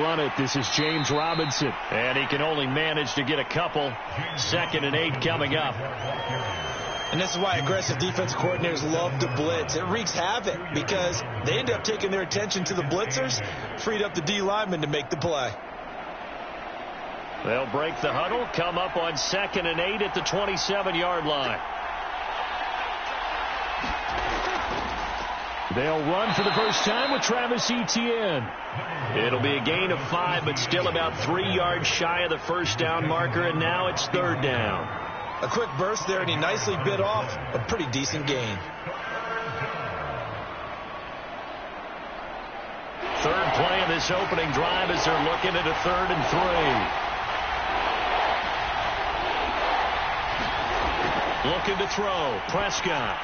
run it. This is James Robinson. And he can only manage to get a couple. 2nd and 8 coming up. And this is why aggressive defense coordinators love to blitz. It wreaks havoc because they end up taking their attention to the blitzers, freed up the D lineman to make the play. They'll break the huddle, come up on 2nd and 8 at the 27-yard line. They'll run for the first time with Travis Etienne. It'll be a gain of 5, but still about 3 yards shy of the first down marker, and now it's 3rd down. A quick burst there, and he nicely bit off a pretty decent gain. 3rd play of this opening drive as they're looking at a 3rd and 3. Looking to throw. Prescott.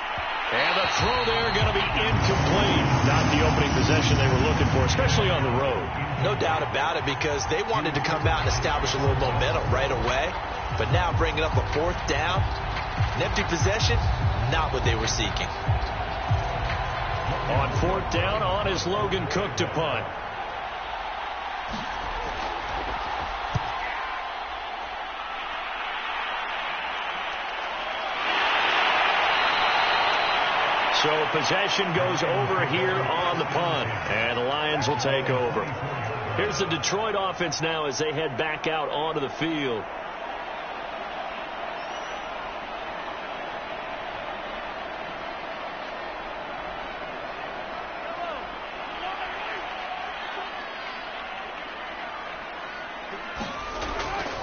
And the throw there going to be incomplete. Not the opening possession they were looking for, especially on the road. No doubt about it, because they wanted to come out and establish a little momentum right away. But now bringing up a 4th down, an empty possession, not what they were seeking. On 4th down, on is Logan Cook to punt. So possession goes over here on the punt, and the Lions will take over. Here's the Detroit offense now as they head back out onto the field.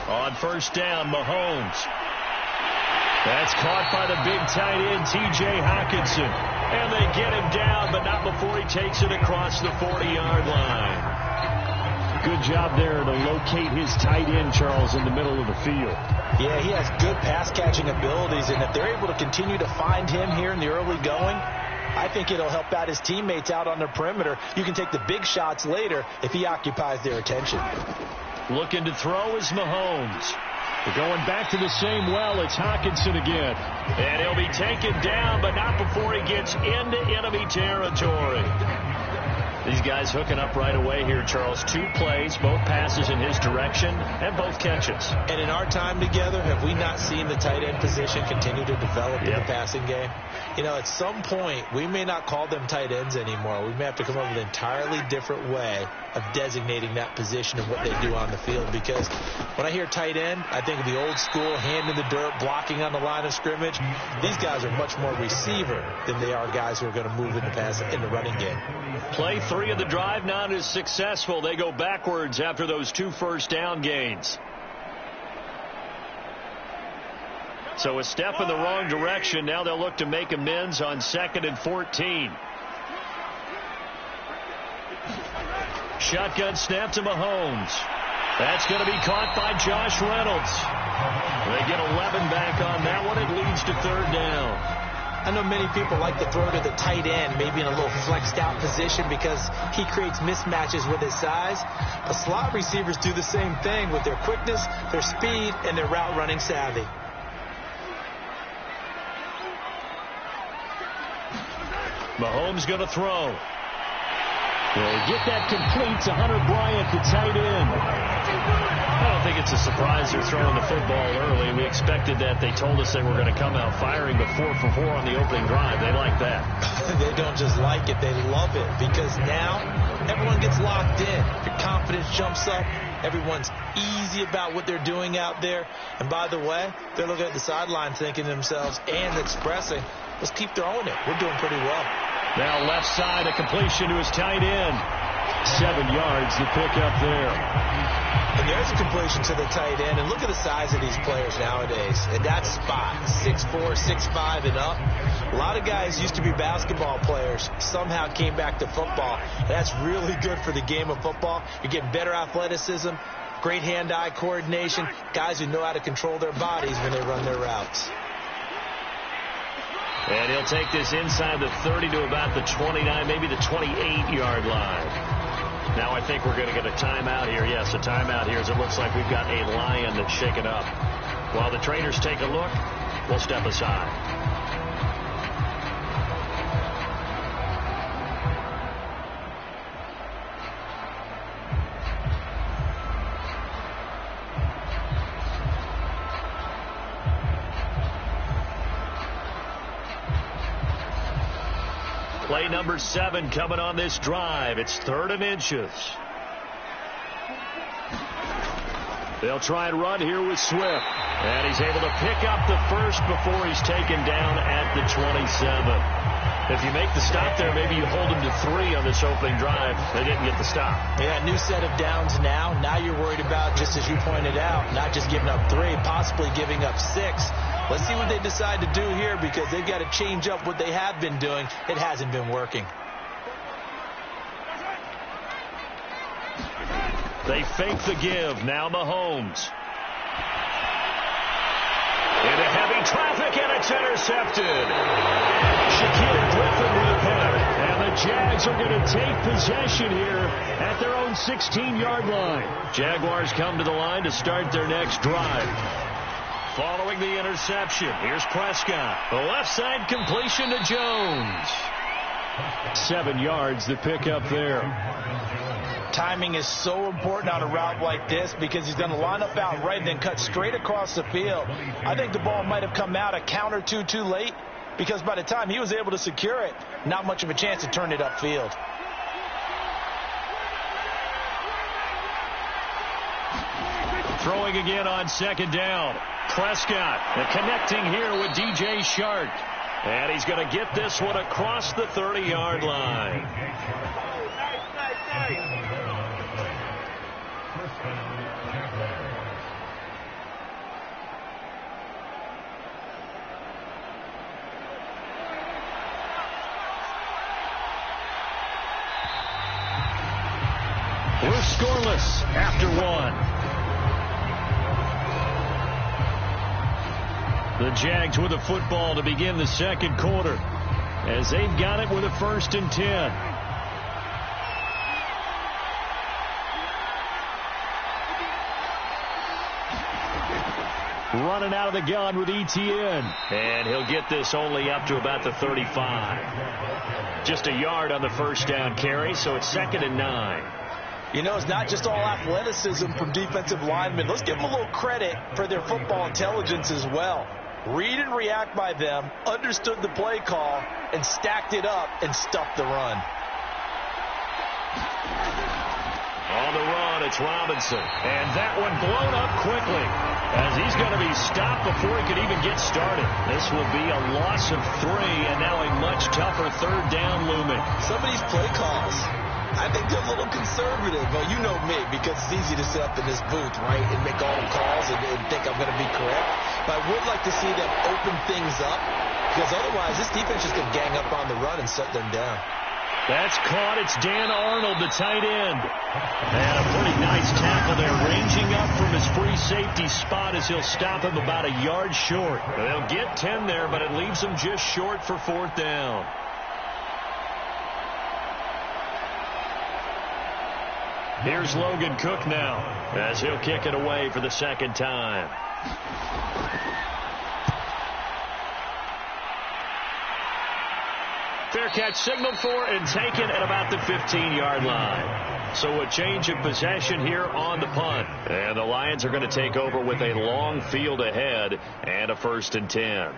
On 1st down, Mahomes. That's caught by the big tight end, T.J. Hockenson. And they get him down, but not before he takes it across the 40-yard line. Good job there to locate his tight end, Charles, in the middle of the field. Yeah, he has good pass-catching abilities, and if they're able to continue to find him here in the early going, I think it'll help out his teammates out on the perimeter. You can take the big shots later if he occupies their attention. Looking to throw is Mahomes. We're going back to the same well. It's Hockenson again. And he'll be taken down, but not before he gets into enemy territory. These guys hooking up right away here, Charles. 2 plays, both passes in his direction, and both catches. And in our time together, have we not seen the tight end position continue to develop in the passing game? You know, at some point, we may not call them tight ends anymore. We may have to come up with an entirely different way of designating that position and what they do on the field. Because when I hear tight end, I think of the old school, hand in the dirt, blocking on the line of scrimmage. These guys are much more receiver than they are guys who are going to move in the running game. Play 3 of the drive not as successful. They go backwards after those 2 first down gains. So a step in the wrong direction. Now they'll look to make amends on 2nd and 14. Shotgun snap to Mahomes. That's going to be caught by Josh Reynolds. They get 11 back on that one. It leads to 3rd down. I know many people like to throw to the tight end, maybe in a little flexed out position because he creates mismatches with his size. But slot receivers do the same thing with their quickness, their speed, and their route running savvy. Mahomes going to throw. They'll get that complete to Hunter Bryant, the tight end. I don't think it's a surprise they're throwing the football early. We expected that. They told us they were going to come out firing, but 4 for 4 on the opening drive. They like that. They don't just like it, they love it, because now everyone gets locked in. Your confidence jumps up. Everyone's easy about what they're doing out there. And by the way, they're looking at the sideline thinking to themselves and expressing, let's keep throwing it. We're doing pretty well. Now left side, a completion to his tight end. 7 yards to pick up there. And there's a completion to the tight end. And look at the size of these players nowadays. And that spot, 6'4", 6'5", and up. A lot of guys used to be basketball players, somehow came back to football. And that's really good for the game of football. You're getting better athleticism, great hand-eye coordination, guys who know how to control their bodies when they run their routes. And he'll take this inside the 30 to about the 29, maybe the 28-yard line. Now I think we're going to get a timeout here. Yes, a timeout here as it looks like we've got a Lion that's shaken up. While the trainers take a look, we'll step aside. Play number 7 coming on this drive. It's 3rd and inches. They'll try and run here with Swift. And he's able to pick up the first before he's taken down at the 27. If you make the stop there, maybe you hold him to 3 on this opening drive. They didn't get the stop. Yeah, new set of downs now. Now you're worried about, just as you pointed out, not just giving up 3, possibly giving up 6. Let's see what they decide to do here, because they've got to change up what they have been doing. It hasn't been working. They fake the give. Now Mahomes. Into heavy traffic, and it's intercepted. Shaquille Griffin with a pick. And the Jags are going to take possession here at their own 16-yard line. Jaguars come to the line to start their next drive. Following the interception, here's Prescott. The left side completion to Jones. 7 yards, the pickup there. Timing is so important on a route like this, because he's going to line up out right and then cut straight across the field. I think the ball might have come out a count or two too late, because by the time he was able to secure it, not much of a chance to turn it upfield. Throwing again on 2nd down. Prescott connecting here with DJ Shark. And he's going to get this one across the 30-yard line. We're scoreless after 1. The Jags with a football to begin the second quarter, as they've got it with a 1st and 10. Running out of the gun with Etienne. And he'll get this only up to about the 35. Just a yard on the 1st down carry, so it's 2nd and 9. You know, it's not just all athleticism from defensive linemen. Let's give them a little credit for their football intelligence as well. Read and react by them, understood the play call, and stacked it up and stuffed the run. On the run, it's Robinson. And that one blown up quickly, as he's going to be stopped before he could even get started. This will be a loss of 3, and now a much tougher 3rd down looming. Some of these play calls, I think they're a little conservative. Well, you know me, because it's easy to sit up in this booth, right, and make all the calls and think I'm going to be correct. But I would like to see them open things up, because otherwise this defense is going to gang up on the run and shut them down. That's caught. It's Dan Arnold, the tight end. And a pretty nice tackle there, ranging up from his free safety spot as he'll stop him about a yard short. They'll get 10 there, but it leaves them just short for 4th down. Here's Logan Cook now, as he'll kick it away for the 2nd time. Fair catch signaled for and taken at about the 15-yard line. So a change of possession here on the punt. And the Lions are going to take over with a long field ahead and a 1st and 10.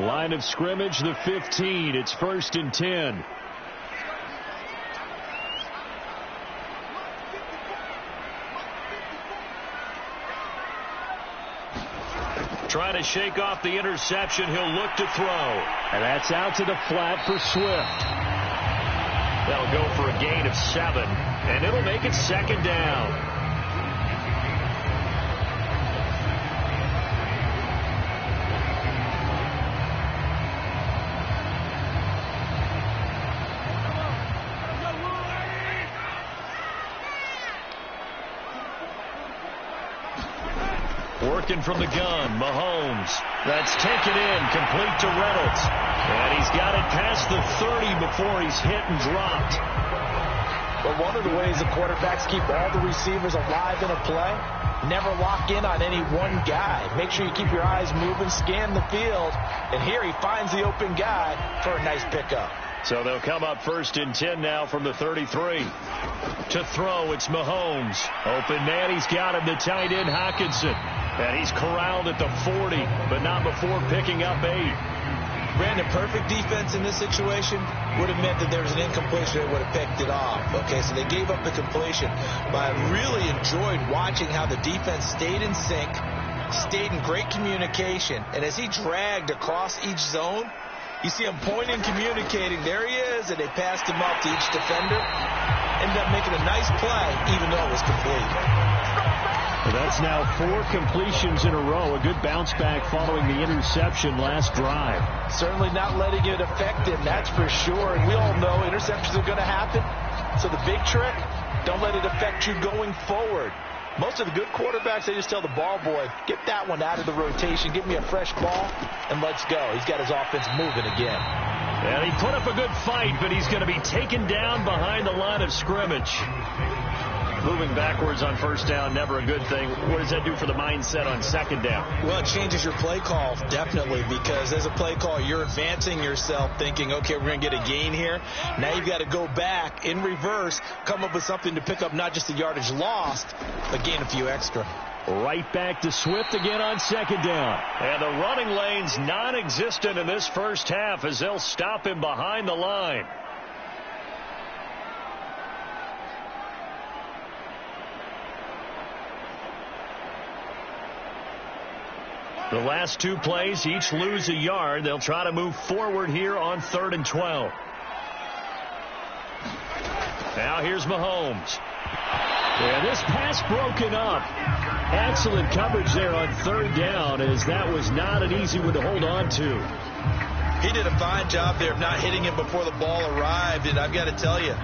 Line of scrimmage, the 15. It's 1st and 10. Trying to shake off the interception. He'll look to throw. And that's out to the flat for Swift. That'll go for a gain of 7. And it'll make it 2nd down. Working from the gun, Mahomes. That's taken in, complete to Reynolds. And he's got it past the 30 before he's hit and dropped. But one of the ways the quarterbacks keep all the receivers alive in a play, never lock in on any one guy. Make sure you keep your eyes moving, scan the field. And here he finds the open guy for a nice pickup. So they'll come up 1st and 10 now from the 33. To throw, it's Mahomes. Open man, he's got him, the tight end, Hockenson. And he's corralled at the 40, but not before picking up 8. Brandon, perfect defense in this situation would have meant that there was an incompletion. They would have picked it off. Okay, so they gave up the completion. But I really enjoyed watching how the defense stayed in sync, stayed in great communication. And as he dragged across each zone, you see him pointing, communicating. There he is, and they passed him up to each defender. Ended up making a nice play, even though it was complete. That's now 4 completions in a row. A good bounce back following the interception last drive. Certainly not letting it affect him, that's for sure. And we all know interceptions are going to happen. So the big trick, don't let it affect you going forward. Most of the good quarterbacks, they just tell the ball boy, get that one out of the rotation, give me a fresh ball, and let's go. He's got his offense moving again. And he put up a good fight, but he's going to be taken down behind the line of scrimmage. Moving backwards on first down, never a good thing. What does that do for the mindset on second down? Well, it changes your play call, definitely, because as a play call, you're advancing yourself thinking, okay, we're going to get a gain here. Now you've got to go back in reverse, come up with something to pick up not just the yardage lost, but gain a few extra. Right back to Swift again on second down. And the running lane's non-existent in this first half as they'll stop him behind the line. The last 2 plays, each lose a yard. They'll try to move forward here on 3rd and 12. Now here's Mahomes. And this pass broken up. Excellent coverage there on 3rd down, as that was not an easy one to hold on to. He did a fine job there of not hitting him before the ball arrived, and I've got to tell you,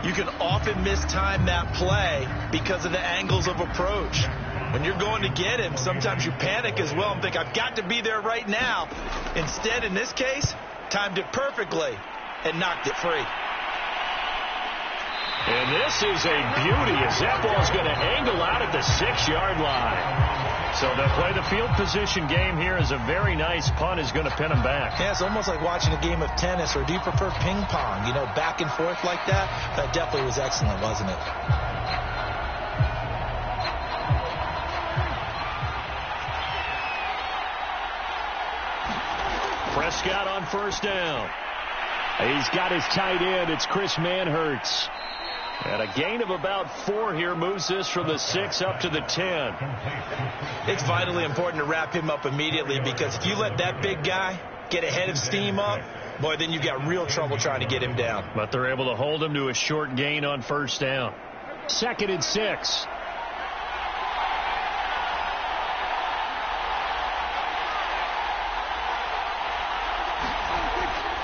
you can often mistime that play because of the angles of approach. When you're going to get him, sometimes you panic as well and think, I've got to be there right now. Instead, in this case, timed it perfectly and knocked it free. And this is a beauty as that ball's going to angle out at the 6-yard line. So they'll play the field position game here as a very nice punt is going to pin them back. Yeah, it's almost like watching a game of tennis, or do you prefer ping pong? You know, back and forth like that? That definitely was excellent, wasn't it? Prescott on first down. He's got his tight end. It's Chris Manhertz. And a gain of about 4 here moves this from the 6 up to the 10. It's vitally important to wrap him up immediately, because if you let that big guy get ahead of steam up, boy, then you've got real trouble trying to get him down. But they're able to hold him to a short gain on first down. 2nd and 6.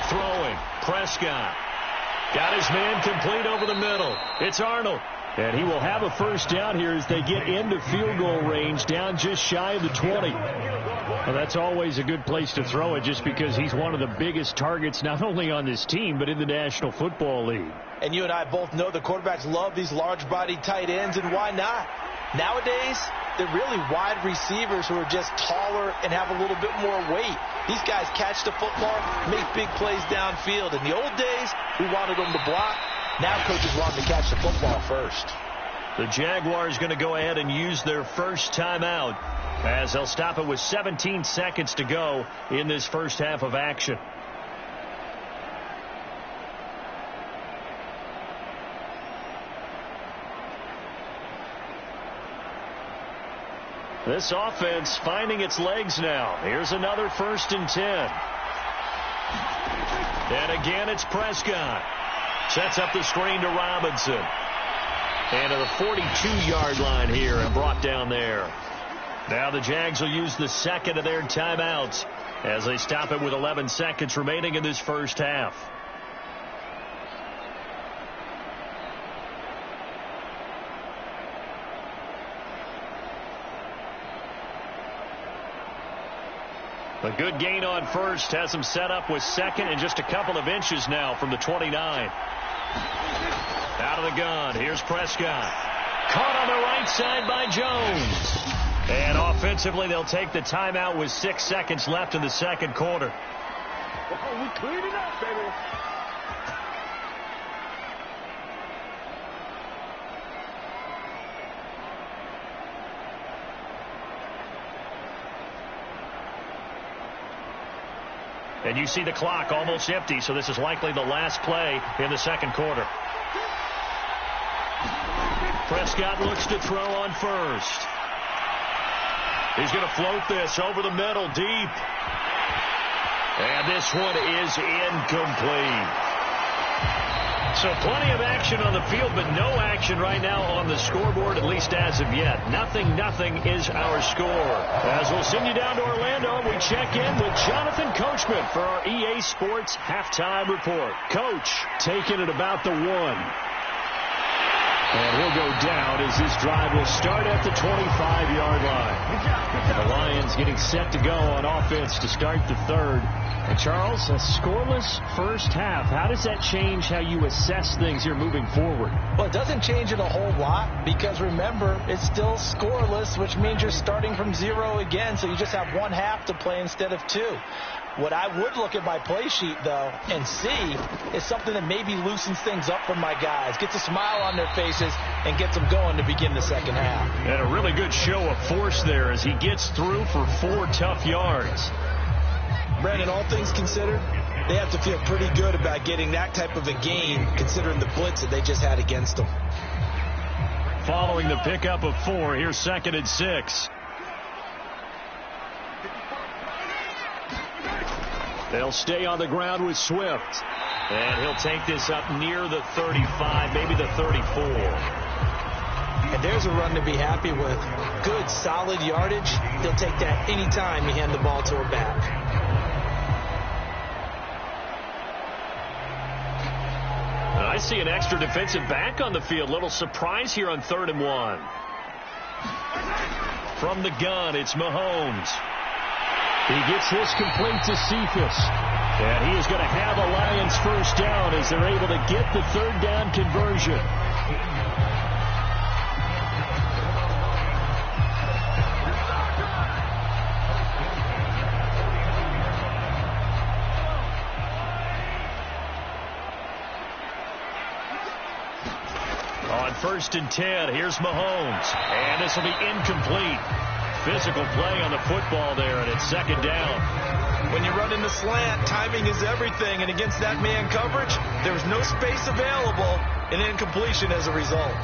Throwing. Prescott. Got his man complete over the middle. It's Arnold. And he will have a first down here as they get into field goal range, down just shy of the 20. Well, that's always a good place to throw it, just because he's one of the biggest targets not only on this team but in the National Football League. And you and I both know the quarterbacks love these large-bodied tight ends, and why not? Nowadays, they're really wide receivers who are just taller and have a little bit more weight. These guys catch the football, make big plays downfield. In the old days, we wanted them to block. Now coaches want them to catch the football first. The Jaguars going to go ahead and use their first timeout as they'll stop it with 17 seconds to go in this first half of action. This offense finding its legs now. Here's another 1st and 10. And again, it's Prescott. Sets up the screen to Robinson. And to the 42-yard line here and brought down there. Now the Jags will use the 2nd of their timeouts as they stop it with 11 seconds remaining in this first half. A good gain on first has him set up with 2nd and just a couple of inches now from the 29. Out of the gun. Here's Prescott. Caught on the right side by Jones. And offensively, they'll take the timeout with 6 seconds left in the second quarter. We cleaned it up, baby. And you see the clock almost empty, so this is likely the last play in the second quarter. Prescott looks to throw on first. He's going to float this over the middle, deep. And this one is incomplete. So plenty of action on the field, but no action right now on the scoreboard, at least as of yet. 0-0 is our score. As we'll send you down to Orlando, we check in with Jonathan Coachman for our EA Sports Halftime Report. Coach, taking it about the 1. And he'll go down as this drive will start at the 25-yard line. And the Lions getting set to go on offense to start the third. And Charles, a scoreless first half. How does that change how you assess things here moving forward? Well, it doesn't change it a whole lot because, remember, it's still scoreless, which means you're starting from 0 again, so you just have one half to play instead of 2. What I would look at my play sheet, though, and see is something that maybe loosens things up for my guys, gets a smile on their faces, and gets them going to begin the second half. And a really good show of force there as he gets through for 4 tough yards. Brandon, all things considered, they have to feel pretty good about getting that type of a gain, considering the blitz that they just had against them. Following the pickup of 4, here's 2nd and 6. They'll stay on the ground with Swift. And he'll take this up near the 35, maybe the 34. And there's a run to be happy with. Good, solid yardage. They'll take that any time you hand the ball to a back. I see an extra defensive back on the field. Little surprise here on 3rd and 1. From the gun, it's Mahomes. He gets this complete to Cephas. And he is going to have a Lions first down as they're able to get the 3rd down conversion. On 1st and 10, here's Mahomes. And this will be incomplete. Physical play on the football there, and it's 2nd down. When you run in the slant, timing is everything, and against that man coverage, there's no space available, and incompletion as a result.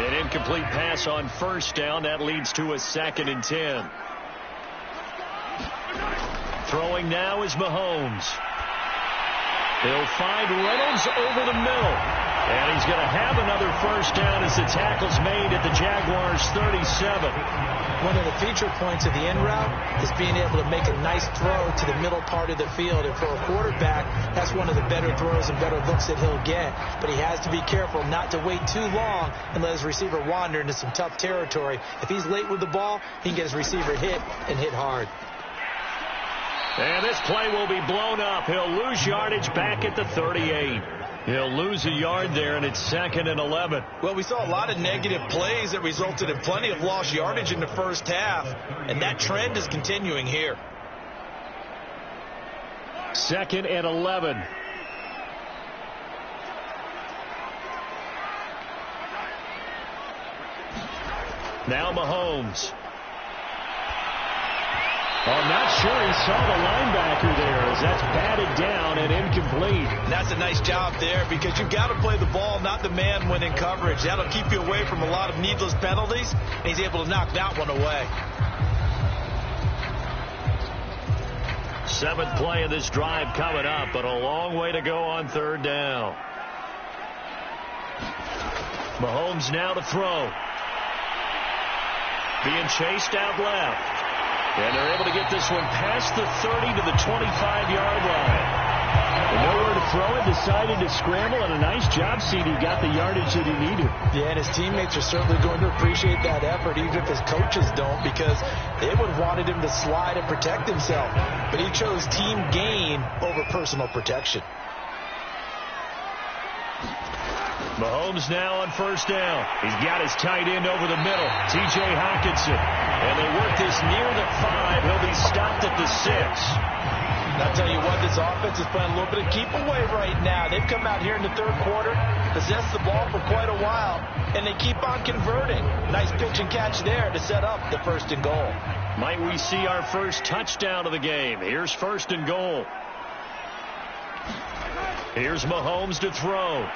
An incomplete pass on 1st down. That leads to a 2nd and 10. Throwing now is Mahomes. He'll find Reynolds over the middle. And he's going to have another first down as the tackle's made at the Jaguars' 37. One of the feature points of the end route is being able to make a nice throw to the middle part of the field. And for a quarterback, that's one of the better throws and better looks that he'll get. But he has to be careful not to wait too long and let his receiver wander into some tough territory. If he's late with the ball, he can get his receiver hit and hit hard. And this play will be blown up. He'll lose yardage back at the 38. He'll lose a yard there, and it's 2nd and 11. Well, we saw a lot of negative plays that resulted in plenty of lost yardage in the first half, and that trend is continuing here. 2nd and 11. Now Mahomes. I'm not sure he saw the linebacker there as that's batted down and incomplete. That's a nice job there because you've got to play the ball, not the man when in coverage. That'll keep you away from a lot of needless penalties, and he's able to knock that one away. 7th play of this drive coming up, but a long way to go on 3rd down. Mahomes now to throw. Being chased out left. And they're able to get this one past the 30 to the 25-yard line. And nowhere to throw it, decided to scramble, and a nice job, CD. Got the yardage that he needed. Yeah, and his teammates are certainly going to appreciate that effort, even if his coaches don't, because they would have wanted him to slide and protect himself. But he chose team gain over personal protection. Mahomes now on 1st down. He's got his tight end over the middle, T.J. Hockenson. And they work this near the 5. He'll be stopped at the 6. And I'll tell you what, this offense is playing a little bit of keep away right now. They've come out here in the 3rd quarter, possessed the ball for quite a while, and they keep on converting. Nice pitch and catch there to set up the 1st and goal. Might we see our first touchdown of the game? Here's 1st and goal. Here's Mahomes to throw.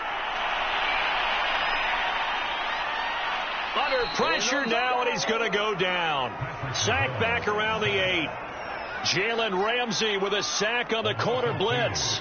Under pressure now, and he's going to go down. Sack back around the 8. Jalen Ramsey with a sack on the corner blitz.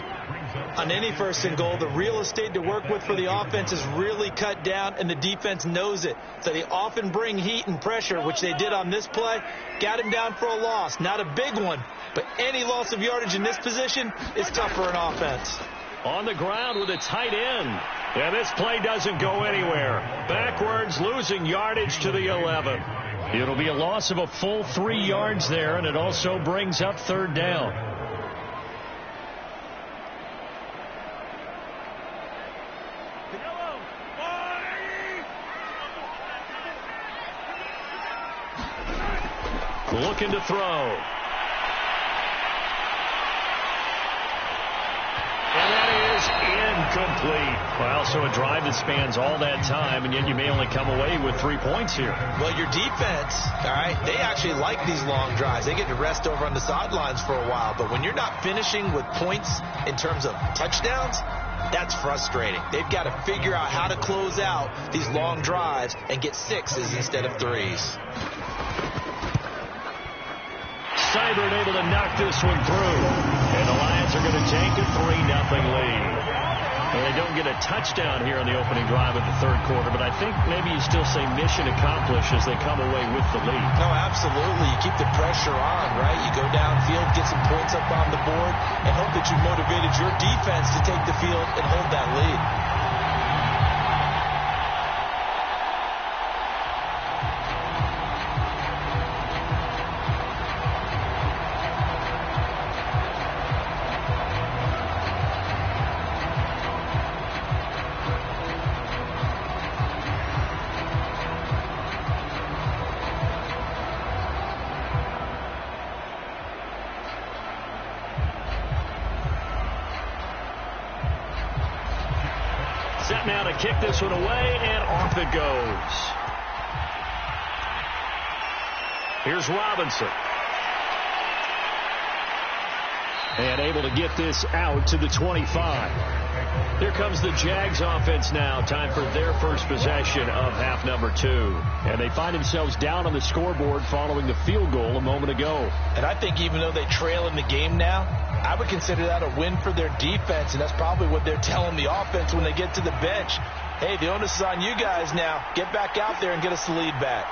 On any 1st and goal, the real estate to work with for the offense is really cut down, and the defense knows it. So they often bring heat and pressure, which they did on this play. Got him down for a loss. Not a big one, but any loss of yardage in this position is tough for an offense. On the ground with a tight end. And this play doesn't go anywhere. Backwards, losing yardage to the 11. It'll be a loss of a full 3 yards there, and it also brings up 3rd down. Looking to throw. And that is incomplete. Well, so a drive that spans all that time, and yet you may only come away with 3 points here. Well, your defense, all right, they actually like these long drives. They get to rest over on the sidelines for a while. But when you're not finishing with points in terms of touchdowns, that's frustrating. They've got to figure out how to close out these long drives and get 6s instead of 3s. Seibert able to knock this one through. And the Lions are going to take a 3-0 lead. Well, they don't get a touchdown here on the opening drive of the 3rd quarter, but I think maybe you still say mission accomplished as they come away with the lead. No, absolutely. You keep the pressure on, right? You go downfield, get some points up on the board, and hope that you motivated your defense to take the field and hold that lead. Set now to kick this one away, and off it goes. Here's Robinson. And able to get this out to the 25. Here comes the Jags offense now. Time for their first possession of half number 2. And they find themselves down on the scoreboard following the field goal a moment ago. And I think even though they trail in the game now, I would consider that a win for their defense, and that's probably what they're telling the offense when they get to the bench. Hey, the onus is on you guys now. Get back out there and get us the lead back.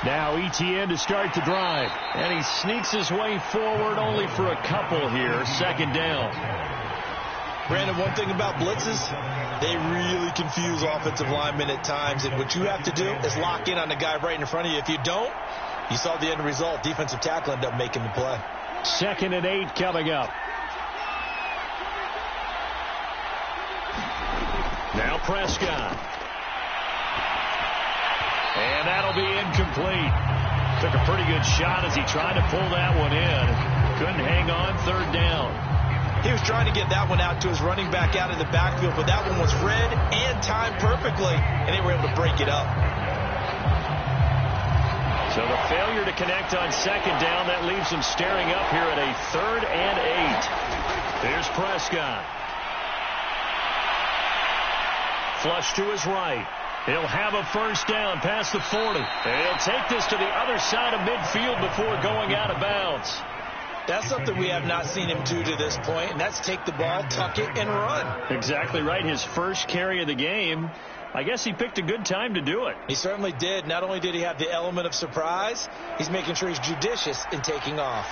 Now ETN to start the drive. And he sneaks his way forward only for a couple here. 2nd down. Brandon, one thing about blitzes, they really confuse offensive linemen at times. And what you have to do is lock in on the guy right in front of you. If you don't, you saw the end result. Defensive tackle ended up making the play. 2nd and 8 coming up. Now Prescott. And that'll be incomplete. Took a pretty good shot as he tried to pull that one in. Couldn't hang on. 3rd down. He was trying to get that one out to his running back out of the backfield, but that one was read and timed perfectly, and they were able to break it up. So the failure to connect on 2nd down, that leaves them staring up here at a 3rd and 8. Here's Prescott. Flush to his right. He'll have a 1st down past the 40. And he'll take this to the other side of midfield before going out of bounds. That's something we have not seen him do to this point, and that's take the ball, tuck it, and run. Exactly right. His first carry of the game. I guess he picked a good time to do it. He certainly did. Not only did he have the element of surprise, he's making sure he's judicious in taking off.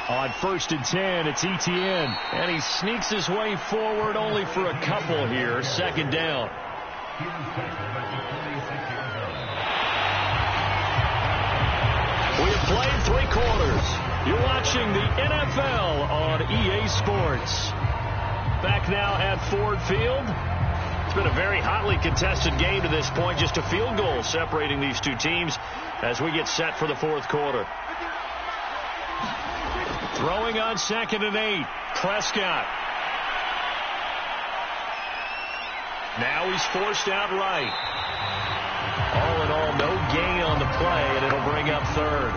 On 1st and 10, it's ETN. And he sneaks his way forward only for a couple here. 2nd down. We have played 3 quarters. You're watching the NFL on EA Sports. Back now at Ford Field. It's been a very hotly contested game to this point. Just a field goal separating these two teams as we get set for the 4th quarter. Throwing on 2nd and 8. Prescott. Now he's forced out right. All in all, no gain on the play, and it'll bring up third.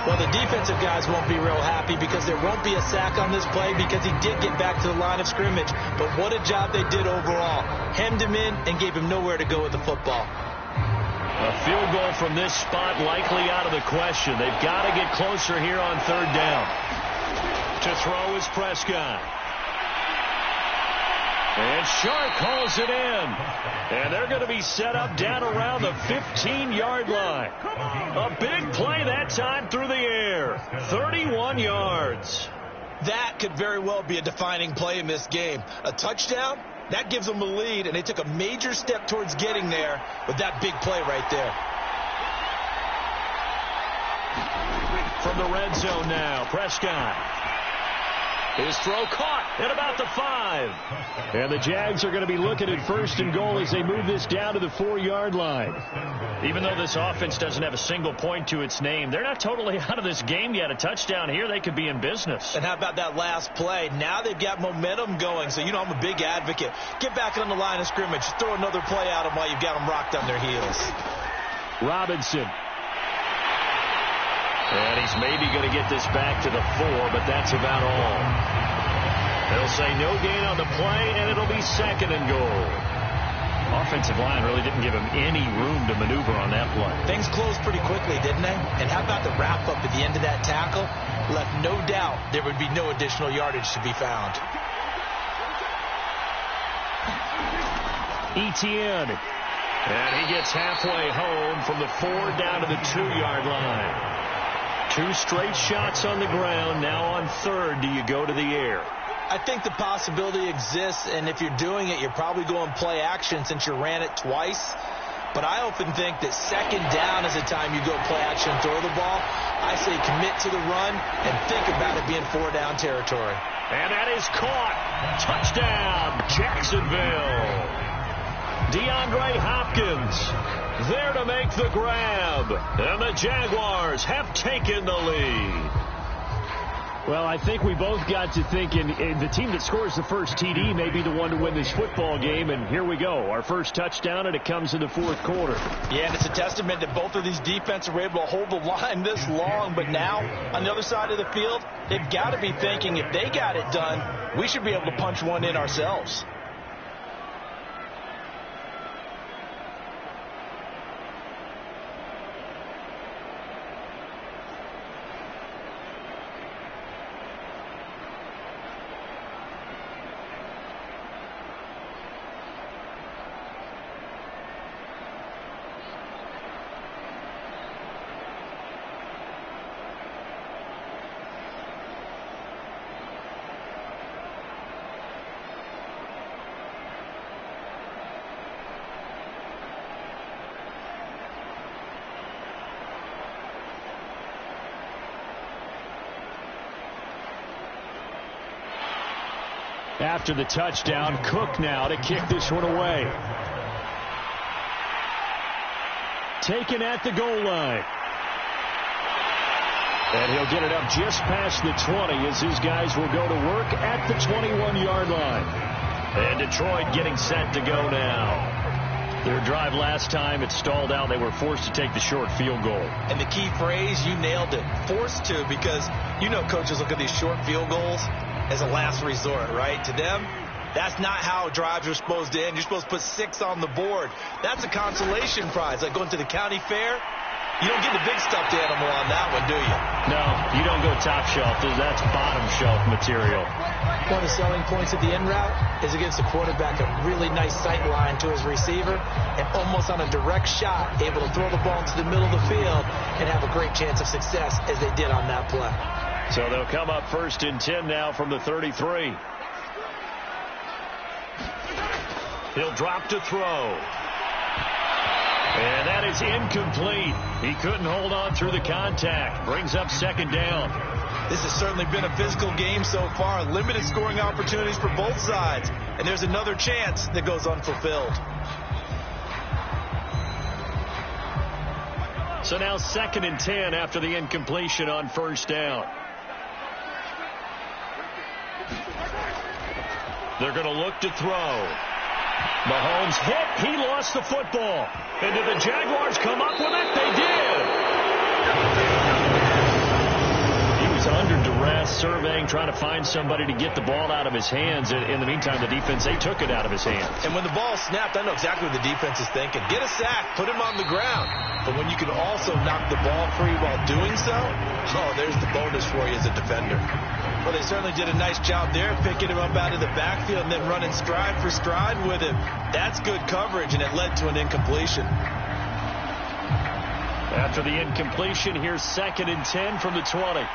Well, the defensive guys won't be real happy because there won't be a sack on this play because he did get back to the line of scrimmage. But what a job they did overall. Hemmed him in and gave him nowhere to go with the football. A field goal from this spot likely out of the question. They've got to get closer here on third down. To throw is Prescott. And Sharp calls it in. And they're going to be set up down around the 15-yard line. A big play that time through the air. 31 yards. That could very well be a defining play in this game. A touchdown, that gives them a lead, and they took a major step towards getting there with that big play right there. From the red zone now, Prescott. His throw caught at about the 5. And the Jags are going to be looking at first and goal as they move this down to the 4-yard line. Even though this offense doesn't have a single point to its name, they're not totally out of this game yet. A touchdown here, they could be in business. And how about that last play? Now they've got momentum going, so I'm a big advocate. Get back on the line of scrimmage. Throw another play at them while you've got them rocked on their heels. Robinson. And he's maybe going to get this back to the 4, but that's about all. They'll say no gain on the play, and it'll be second and goal. Offensive line really didn't give him any room to maneuver on that play. Things closed pretty quickly, didn't they? And how about the wrap-up at the end of that tackle? Left no doubt there would be no additional yardage to be found. Etienne. And he gets halfway home from the 4 down to the 2-yard line. 2 straight shots on the ground. Now on third, do you go to the air? I think the possibility exists, and if you're doing it, you're probably going play action since you ran it twice. But I often think that second down is the time you go play action and throw the ball. I say commit to the run and think about it being 4-down territory. And that is caught. Touchdown, Jacksonville. DeAndre Hopkins there to make the grab. And the Jaguars have taken the lead. Well, I think we both got to thinking the team that scores the first TD may be the one to win this football game. And here we go. Our first touchdown, and it comes in the 4th quarter. Yeah, and it's a testament that both of these defenses were able to hold the line this long. But now, on the other side of the field, they've got to be thinking if they got it done, we should be able to punch one in ourselves. After the touchdown, Cook now to kick this one away. Taken at the goal line. And he'll get it up just past the 20 as his guys will go to work at the 21-yard line. And Detroit getting set to go now. Their drive last time, it stalled out. They were forced to take the short field goal. And the key phrase, you nailed it. Forced to, because coaches look at these short field goals as a last resort, right? To them, that's not how drives are supposed to end. You're supposed to put 6 on the board. That's a consolation prize, like going to the county fair. You don't get the big stuffed animal on that one, do you? No, you don't go top shelf. That's bottom shelf material. One of the selling points of the in route is against the quarterback, a really nice sight line to his receiver, and almost on a direct shot, able to throw the ball into the middle of the field and have a great chance of success as they did on that play. So they'll come up 1st and 10 now from the 33. He'll drop to throw. And that is incomplete. He couldn't hold on through the contact. Brings up 2nd down. This has certainly been a physical game so far. Limited scoring opportunities for both sides. And there's another chance that goes unfulfilled. So now 2nd and 10 after the incompletion on 1st down. They're going to look to throw. Mahomes hit. He lost the football. And did the Jaguars come up with it? They did. He was under duress, surveying, trying to find somebody to get the ball out of his hands. In the meantime, the defense, they took it out of his hands. And when the ball snapped, I know exactly what the defense is thinking. Get a sack, put him on the ground. But when you can also knock the ball free while doing so, oh, there's the bonus for you as a defender. Well, they certainly did a nice job there, picking him up out of the backfield and then running stride for stride with him. That's good coverage, and it led to an incompletion. After the incompletion, here's 2nd and 10 from the 20.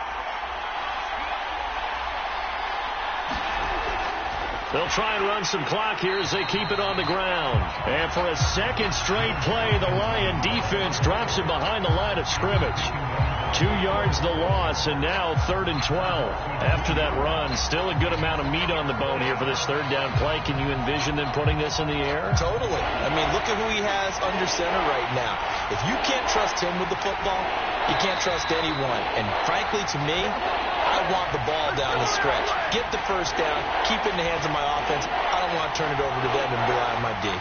They'll try and run some clock here as they keep it on the ground. And for a second straight play, the Lion defense drops him behind the line of scrimmage. 2 yards the loss, and now 3rd and 12. After that run, still a good amount of meat on the bone here for this 3rd down play. Can you envision them putting this in the air? Totally. I mean, look at who he has under center right now. If you can't trust him with the football, you can't trust anyone. And frankly, to me, I want the ball down the stretch. Get the first down, keep it in the hands of my offense. I don't want to turn it over to them and rely on my D.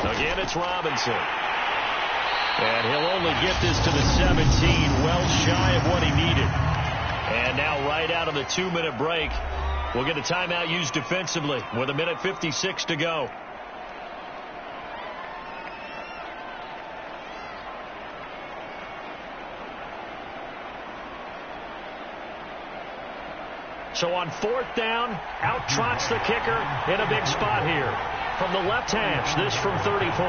Again, it's Robinson. And he'll only get this to the 17, well shy of what he needed. And now right out of the 2-minute break, we'll get a timeout used defensively with 1:56 to go. So on 4th down, out trots the kicker in a big spot here. From the left hash, this from 34.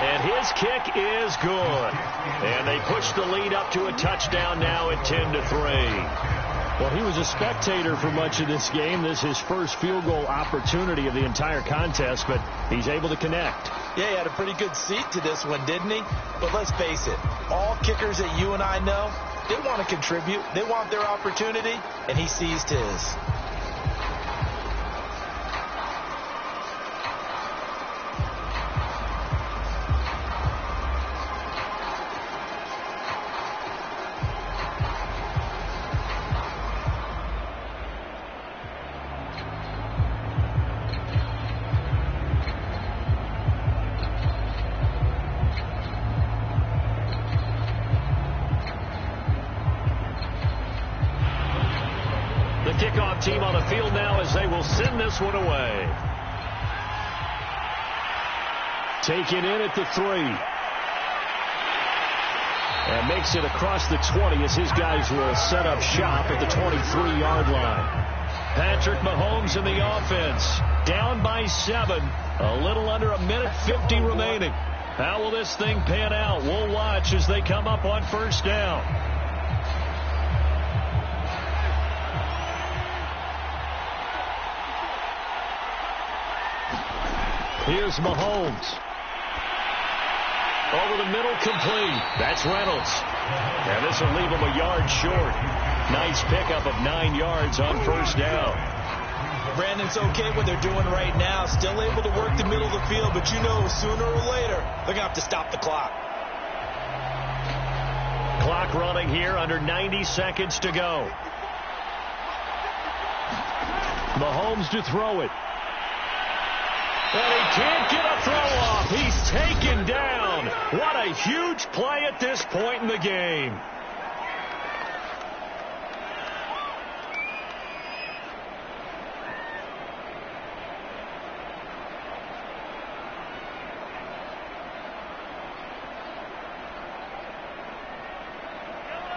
And his kick is good. And they push the lead up to a touchdown now at 10-3. Well, he was a spectator for much of this game. This is his first field goal opportunity of the entire contest, but he's able to connect. Yeah, he had a pretty good seat to this one, didn't he? But let's face it, all kickers that you and I know, they want to contribute. They want their opportunity, and he seized his. Kickoff team on the field now as they will send this one away. Taken in at the 3. And makes it across the 20 as his guys will set up shop at the 23-yard line. Patrick Mahomes in the offense. Down by 7. A little under 1:50 remaining. How will this thing pan out? We'll watch as they come up on 1st down. Here's Mahomes. Over the middle, complete. That's Reynolds. And this will leave him a yard short. Nice pickup of 9 yards on 1st down. Brandon's okay what they're doing right now. Still able to work the middle of the field, but you know sooner or later they're going to have to stop the clock. Clock running here, under 90 seconds to go. Mahomes to throw it. And he can't get a throw off. He's taken down. What a huge play at this point in the game.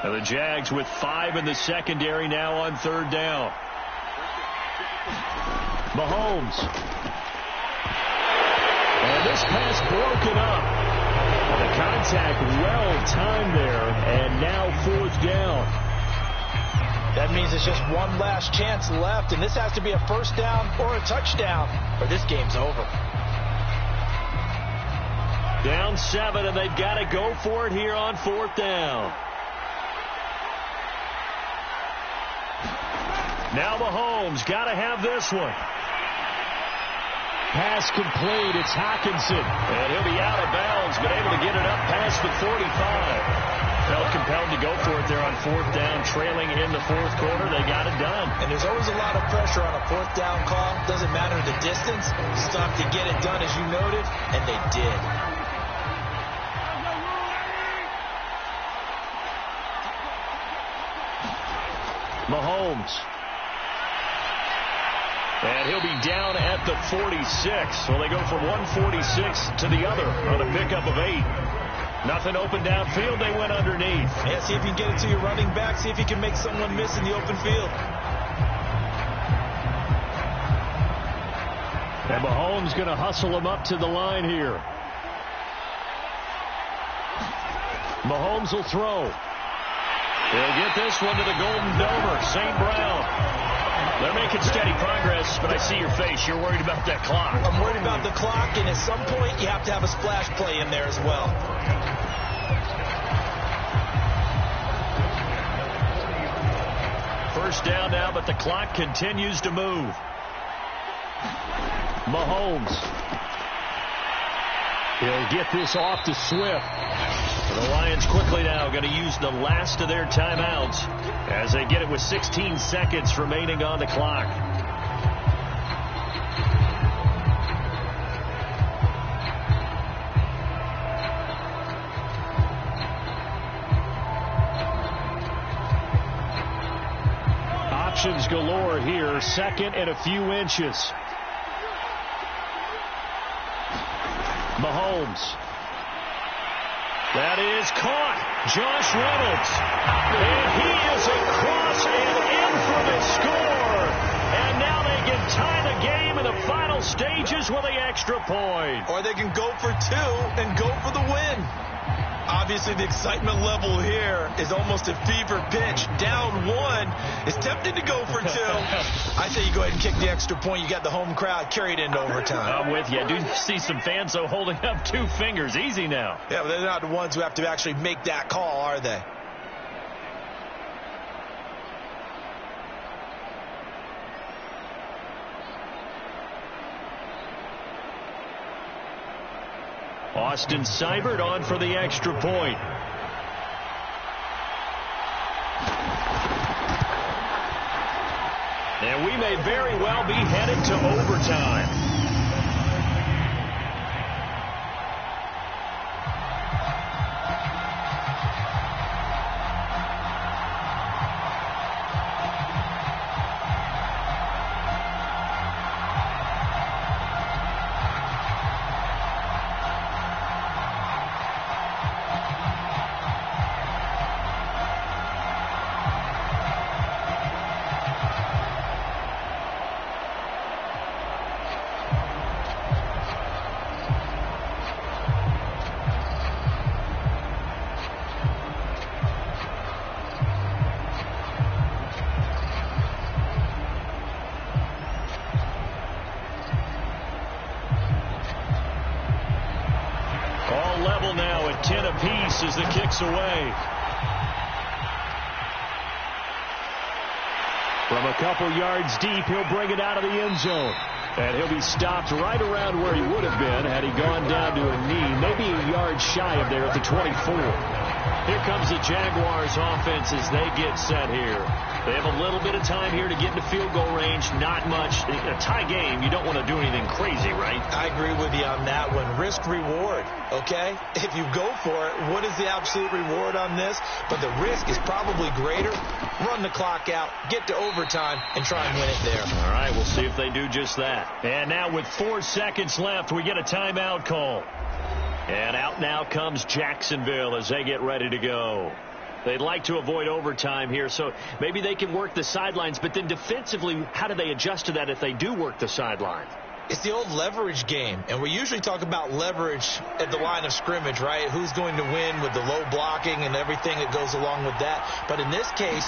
And the Jags with 5 in the secondary now on 3rd down. Mahomes. And this pass broken up. And the contact well timed there. And now 4th down. That means it's just one last chance left. And this has to be a 1st down or a touchdown, or this game's over. Down 7, and they've got to go for it here on 4th down. Now Mahomes got to have this one. pass complete. It's Hockenson. And he'll be out of bounds, but able to get it up past the 45. Felt compelled to go for it there on fourth down, trailing in the fourth quarter. They got it done. And there's always a lot of pressure on a fourth down call. Doesn't matter the distance. Just have to get it done, as you noted, and they did. Mahomes. And he'll be down at the 46. So they go from 146 to the other on a pickup of 8. Nothing open downfield. They went underneath. Yeah, see if you can get it to your running back. See if you can make someone miss in the open field. And Mahomes going to hustle him up to the line here. Mahomes will throw. He'll get this one to the Golden Domer, St. Brown. They're making steady progress, but I see your face. You're worried about that clock. I'm worried about the clock, and at some point you have to have a splash play in there as well. First down now, but the clock continues to move. Mahomes. He'll get this off to Swift. The Lions quickly now going to use the last of their timeouts as they get it with 16 seconds remaining on the clock. Options galore here. Second and a few inches. Mahomes. That is caught. Josh Reynolds. And he is across and in for the score. And now they can tie the game in the final stages with the extra point. Or they can go for 2 and go for the win. Obviously, the excitement level here is almost a fever pitch. Down 1. It's tempting to go for 2. I say you go ahead and kick the extra point. You got the home crowd carried into overtime. I'm with you. I do see some fans, though, holding up 2 fingers. Easy now. Yeah, but they're not the ones who have to actually make that call, are they? Austin Seibert on for the extra point. And we may very well be headed to overtime. Now at 10 apiece as the kick's away. From a couple yards deep, he'll bring it out of the end zone. And he'll be stopped right around where he would have been had he gone down to a knee, maybe a yard shy of there at the 24. Here comes the Jaguars offense as they get set here. They have a little bit of time here to get into field goal range. Not much. A tie game, you don't want to do anything crazy, right? I agree with you on that one. Risk reward, okay? If you go for it, what is the absolute reward on this? But the risk is probably greater. Run the clock out, get to overtime, and try and win it there. All right, we'll see if they do just that. And now with 4 seconds left, we get a timeout call. And out now comes Jacksonville as they get ready to go. They'd like to avoid overtime here, so maybe they can work the sidelines. But then defensively, how do they adjust to that if they do work the sideline? It's the old leverage game, and we usually talk about leverage at the line of scrimmage, right? Who's going to win with the low blocking and everything that goes along with that. But in this case,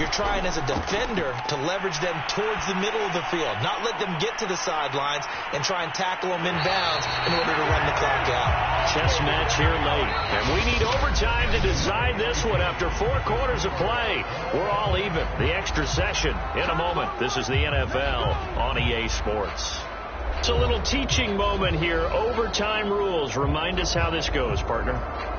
you're trying as a defender to leverage them towards the middle of the field, not let them get to the sidelines and try and tackle them in bounds in order to run the clock out. Chess match here late, and we need overtime to decide this one after 4 quarters of play. We're all even. The extra session in a moment. This is the NFL on EA Sports. It's a little teaching moment here. Overtime rules. Remind us how this goes, partner.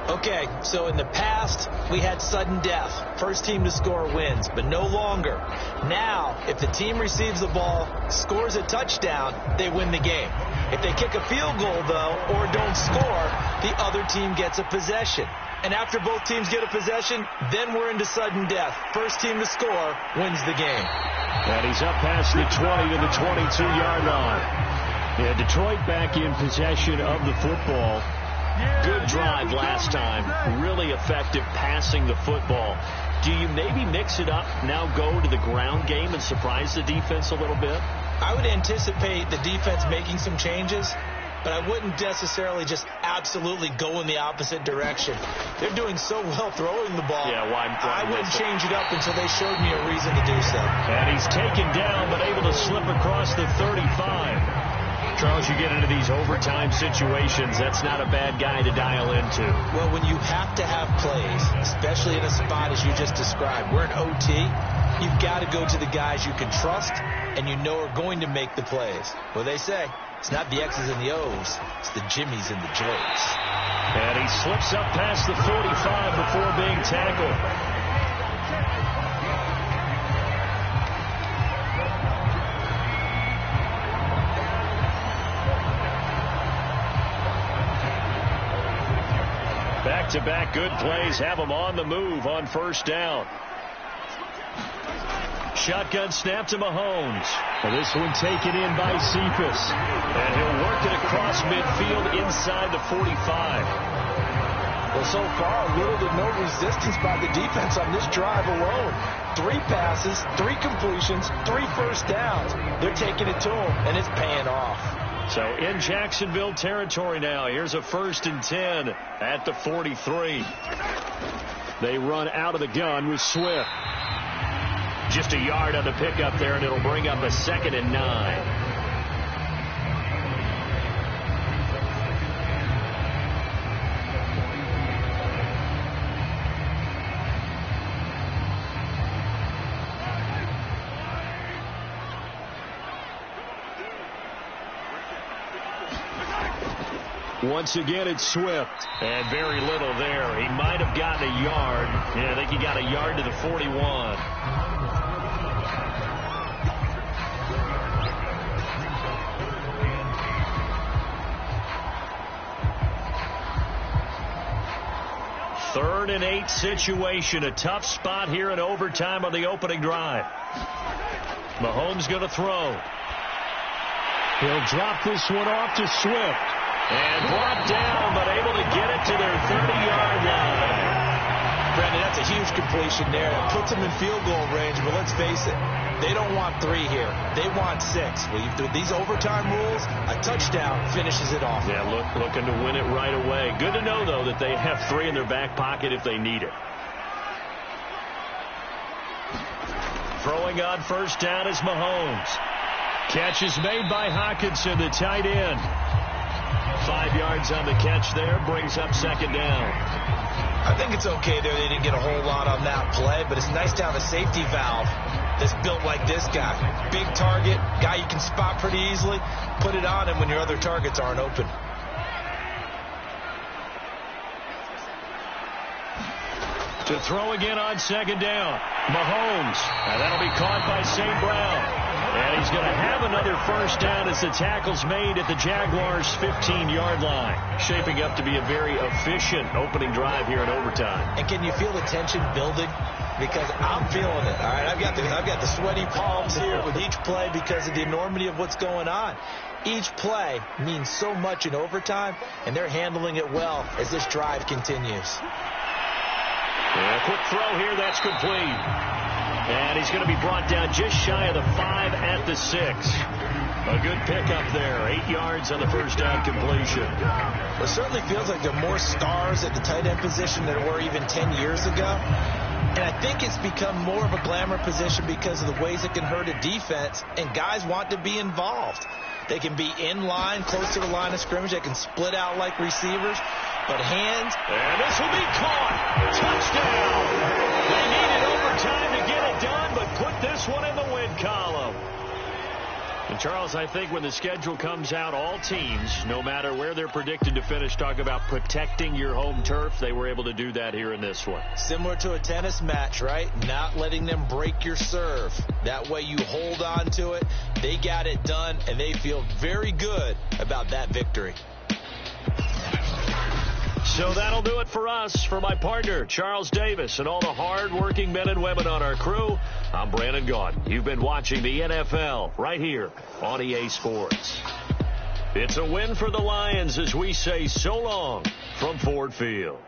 Okay, so in the past, we had sudden death. First team to score wins, but no longer. Now, if the team receives the ball, scores a touchdown, they win the game. If they kick a field goal, though, or don't score, the other team gets a possession. And after both teams get a possession, then we're into sudden death. First team to score wins the game. And he's up past the 20 to the 22-yard line. Yeah, Detroit back in possession of the football. Good drive last time. Really effective passing the football. Do you maybe mix it up, now go to the ground game and surprise the defense a little bit? I would anticipate the defense making some changes, but I wouldn't necessarily just absolutely go in the opposite direction. They're doing so well throwing the ball. Yeah, why I wouldn't change it up until they showed me a reason to do so. And he's taken down, but able to slip across the 35. Charles, you get into these overtime situations, that's not a bad guy to dial into. Well, when you have to have plays, especially in a spot as you just described, we're in OT, you've got to go to the guys you can trust and you know are going to make the plays. Well, they say it's not the X's and the O's, it's the Jimmies and the Joes. And he slips up past the 45 before being tackled. Back-to-back good plays have him on the move on first down. Shotgun snap to Mahomes. Well, this one taken in by Cephas. And he'll work it across midfield inside the 45. Well, so far, little to no resistance by the defense on this drive alone. 3 passes, 3 completions, 3 first downs. They're taking it to him, and it's paying off. So in Jacksonville territory now. Here's a 1st and 10 at the 43. They run out of the gun with Swift. Just a yard on the pickup there, and it'll bring up a 2nd and 9. Once again, it's Swift. And very little there. He might have gotten a yard. Yeah, I think he got a yard to the 41. Third and 8 situation. A tough spot here in overtime on the opening drive. Mahomes going to throw. He'll drop this one off to Swift. And brought down, but able to get it to their 30-yard line. Brandon, that's a huge completion there. It puts them in field goal range, but let's face it, they don't want 3 here. They want 6. Well, with these overtime rules, a touchdown finishes it off. Yeah, looking to win it right away. Good to know, though, that they have 3 in their back pocket if they need it. Throwing on first down is Mahomes. Catch is made by Hockenson, the tight end. 5 yards on the catch there, brings up 2nd down. I think it's okay there. They didn't get a whole lot on that play, but it's nice to have a safety valve that's built like this guy. Big target, guy you can spot pretty easily. Put it on him when your other targets aren't open. To throw again on 2nd down. Mahomes. And that'll be caught by St. Brown. And he's going to have another first down as the tackle's made at the Jaguars' 15-yard line. Shaping up to be a very efficient opening drive here in overtime. And can you feel the tension building? Because I'm feeling it. All right, I've got the sweaty palms here with each play because of the enormity of what's going on. Each play means so much in overtime, and they're handling it well as this drive continues. Yeah, quick throw here, that's complete. And he's going to be brought down just shy of the 5 at the 6. A good pickup there. 8 yards on the first down completion. Well, it certainly feels like there are more stars at the tight end position than there were even 10 years ago. And I think it's become more of a glamour position because of the ways it can hurt a defense, and guys want to be involved. They can be in line, close to the line of scrimmage. They can split out like receivers. But hands. And this will be caught. Touchdown. They needed overtime to get it done, but put this one in the win column. And Charles, I think when the schedule comes out, all teams, no matter where they're predicted to finish, talk about protecting your home turf. They were able to do that here in this one. Similar to a tennis match, right? Not letting them break your serve. That way you hold on to it. They got it done, and they feel very good about that victory. So that'll do it for us. For my partner, Charles Davis, and all the hard-working men and women on our crew, I'm Brandon Gaudin. You've been watching the NFL right here on EA Sports. It's a win for the Lions as we say so long from Ford Field.